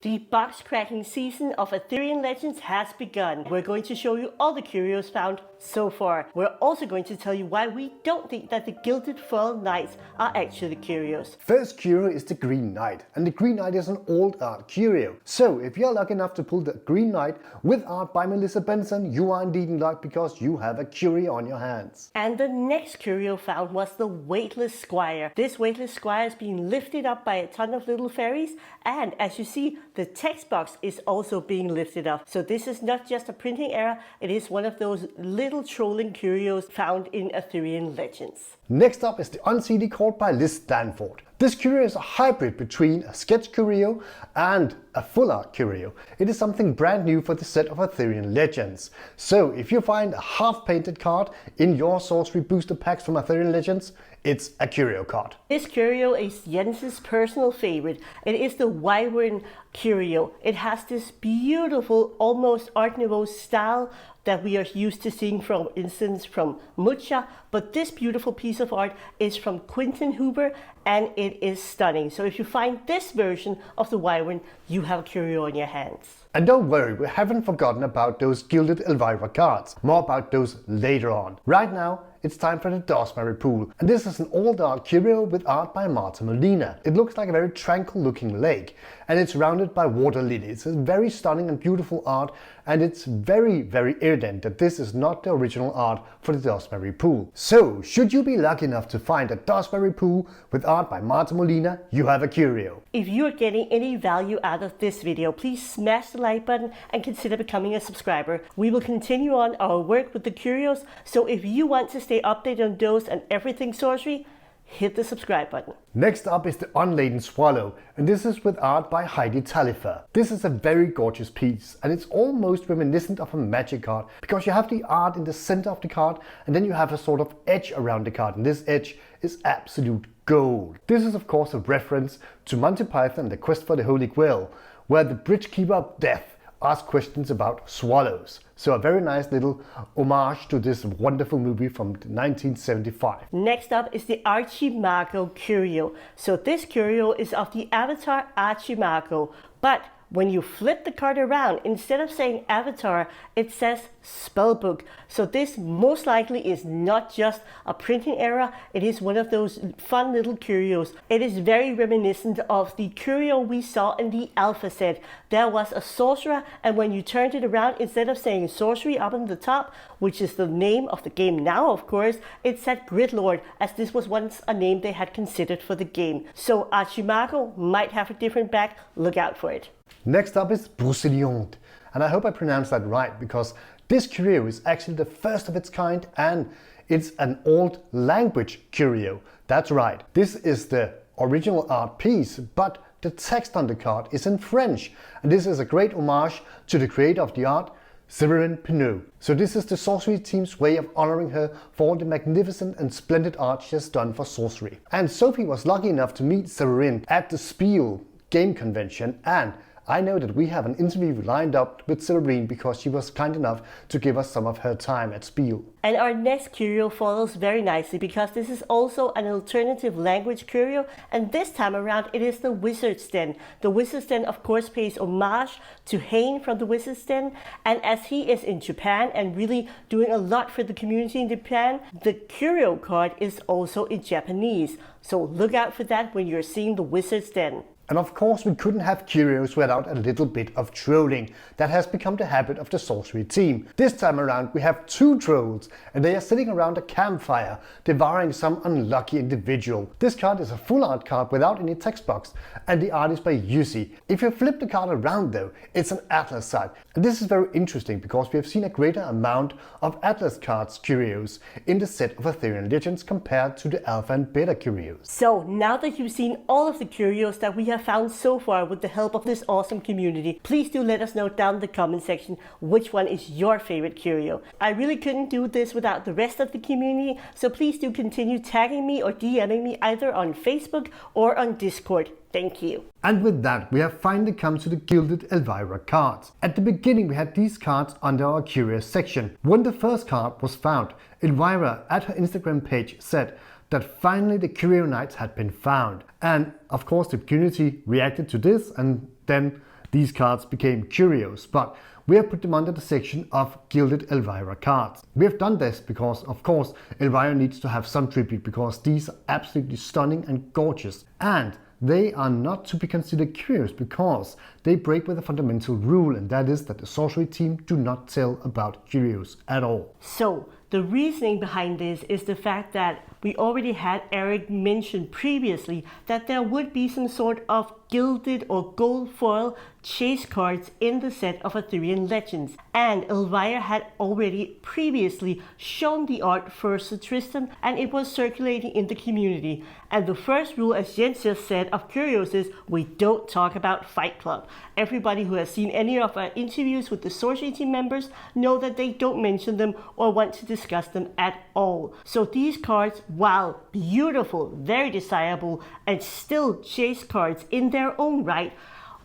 The box cracking season of Arthurian Legends has begun. We're going to show you all the curios found so far. We're also going to tell you why we don't think that the Gilded Foil Knights are actually curios. First curio is the Green Knight, and the Green Knight is an old art curio. So if you're lucky enough to pull the Green Knight with art by Melissa Benson, you are indeed in luck because you have a curio on your hands. And the next curio found was the Weightless Squire. This Weightless Squire is being lifted up by a ton of little fairies, and as you see, the text box is also being lifted up. So this is not just a printing error, it is one of those little trolling curios found in Arthurian Legends. Next up is the Unseeded card by Liz Stanford. This curio is a hybrid between a sketch curio and a full art curio. It is something brand new for the set of Arthurian Legends. So if you find a half painted card in your sorcery booster packs from Arthurian Legends, it's a curio card. This curio is Jens's personal favorite. It is the Wyvern curio. It has this beautiful, almost Art Nouveau style that we are used to seeing, for instance, from Mucha, but this beautiful piece of art is from Quentin Hoover and it is stunning. So if you find this version of the Wyvern, you have a curio on your hands. And don't worry, we haven't forgotten about those Gilded Elvira cards. More about those later on. Right now, it's time for the Dosm Pool, and this is an old art curio with art by Marta Molina. It looks like a very tranquil looking lake, and it's surrounded by water lilies. It's very stunning and beautiful art, and it's very evident that this is not the original art for the Dosm Pool. So, should you be lucky enough to find a Dosm Pool with art by Marta Molina, you have a curio. If you are getting any value out of this video, please smash the like button and consider becoming a subscriber. We will continue on our work with the curios, so if you want to stay updated on those and everything sorcery, hit the subscribe button. Next up is the Unladen Swallow, and this is with art by Heidi Talifer. This is a very gorgeous piece, and it's almost reminiscent of a magic card because you have the art in the center of the card and then you have a sort of edge around the card, and this edge is absolute gold. This is of course a reference to Monty Python and the Quest for the Holy Grail, where the bridge keeper of death asks questions about swallows. So a very nice little homage to this wonderful movie from 1975. Next up is the Archim Maro curio. So this curio is of the avatar Archim Maro, but when you flip the card around, instead of saying avatar, it says spellbook. So this most likely is not just a printing error, it is one of those fun little curios. It is very reminiscent of the curio we saw in the alpha set. There was a sorcerer, and when you turned it around, instead of saying sorcery up on the top, which is the name of the game now of course, it said Gridlord, as this was once a name they had considered for the game. So Archim Maro might have a different back, look out for it. Next up is Brocéliande, and I hope I pronounced that right because this curio is actually the first of its kind, and it's an old language curio. That's right, this is the original art piece, but the text on the card is in French, and this is a great homage to the creator of the art, Séverine Pinault. So this is the sorcery team's way of honoring her for all the magnificent and splendid art she has done for sorcery. And Sophie was lucky enough to meet Séverine at the Spiel game convention, and I know that we have an interview lined up with Séverine because she was kind enough to give us some of her time at Spiel. And our next curio follows very nicely because this is also an alternative language curio, and this time around it is the Wizard's Den. The Wizard's Den of course pays homage to Haole from the Wizard's Den, and as he is in Japan and really doing a lot for the community in Japan, the curio card is also in Japanese. So look out for that when you're seeing the Wizard's Den. And of course we couldn't have curios without a little bit of trolling. That has become the habit of the sorcery team. This time around we have two trolls, and they are sitting around a campfire devouring some unlucky individual. This card is a full art card without any text box, and the art is by Yusi. If you flip the card around though, it's an Atlas side. And this is very interesting because we have seen a greater amount of Atlas cards curios in the set of Arthurian Legends compared to the Alpha and Beta curios. So now that you've seen all of the curios that we have found so far with the help of this awesome community, please do let us know down in the comment section which one is your favorite curio. I really couldn't do this without the rest of the community, so please do continue tagging me or DMing me either on Facebook or on Discord. Thank you. And with that, we have finally come to the Gilded Elvira cards. At the beginning we had these cards under our Curious section. When the first card was found, Elvira at her Instagram page said that finally the Curio Knights had been found. And of course the community reacted to this, and then these cards became Curios, but we have put them under the section of Gilded Elvira cards. We have done this because, of course, Elvira needs to have some tribute because these are absolutely stunning and gorgeous. And they are not to be considered curious because they break with a fundamental rule, and that is that the sorcery team do not tell about curios at all. So the reasoning behind this is the fact that we already had Eric mention previously that there would be some sort of gilded or gold foil chase cards in the set of Arthurian Legends, and Elvira had already previously shown the art for Sir Tristan, and it was circulating in the community. And the first rule, as Jens just said, of Curios is we don't talk about Fight Club. Everybody who has seen any of our interviews with the sorcery team members know that they don't mention them or want to discuss them at all. So these cards, while beautiful, very desirable, and still chase cards in their own right,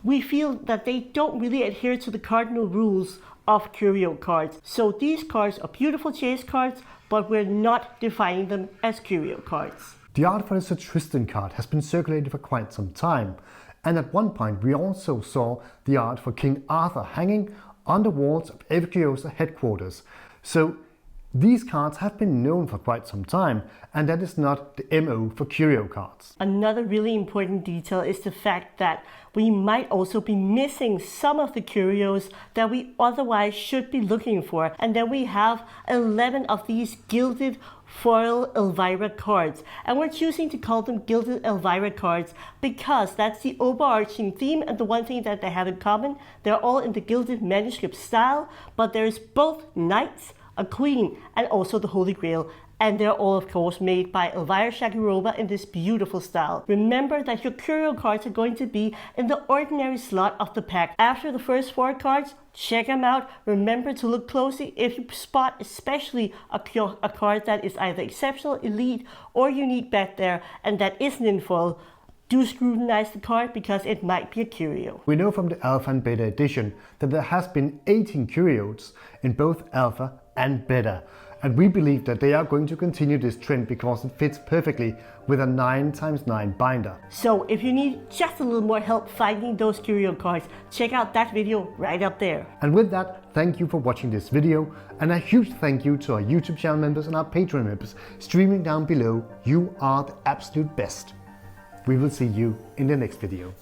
we feel that they don't really adhere to the cardinal rules of curio cards. So these cards are beautiful chase cards, but we're not defining them as curio cards. The art for the Sir Tristan card has been circulated for quite some time, and at one point we also saw the art for King Arthur hanging on the walls of Eviciosa headquarters. So these cards have been known for quite some time, and that is not the MO for curio cards. Another really important detail is the fact that we might also be missing some of the curios that we otherwise should be looking for. And then we have 11 of these gilded foil Elvira cards, and we're choosing to call them Gilded Elvira cards because that's the overarching theme, and the one thing that they have in common, they're all in the gilded manuscript style, but there's both knights, a queen, and also the Holy Grail, and they're all of course made by Elvira Shakirova in this beautiful style. Remember that your curio cards are going to be in the ordinary slot of the pack. After the first 4 cards, check them out. Remember to look closely if you spot especially a card that is either exceptional, elite, or unique back there and that isn't in foil. Do scrutinize the card because it might be a curio. We know from the Alpha and Beta edition that there has been 18 curios in both Alpha and Beta, and we believe that they are going to continue this trend because it fits perfectly with a 9x9 binder. So if you need just a little more help finding those curio cards, check out that video right up there. And with that, thank you for watching this video, and a huge thank you to our YouTube channel members and our Patreon members streaming down below. You are the absolute best. We will see you in the next video.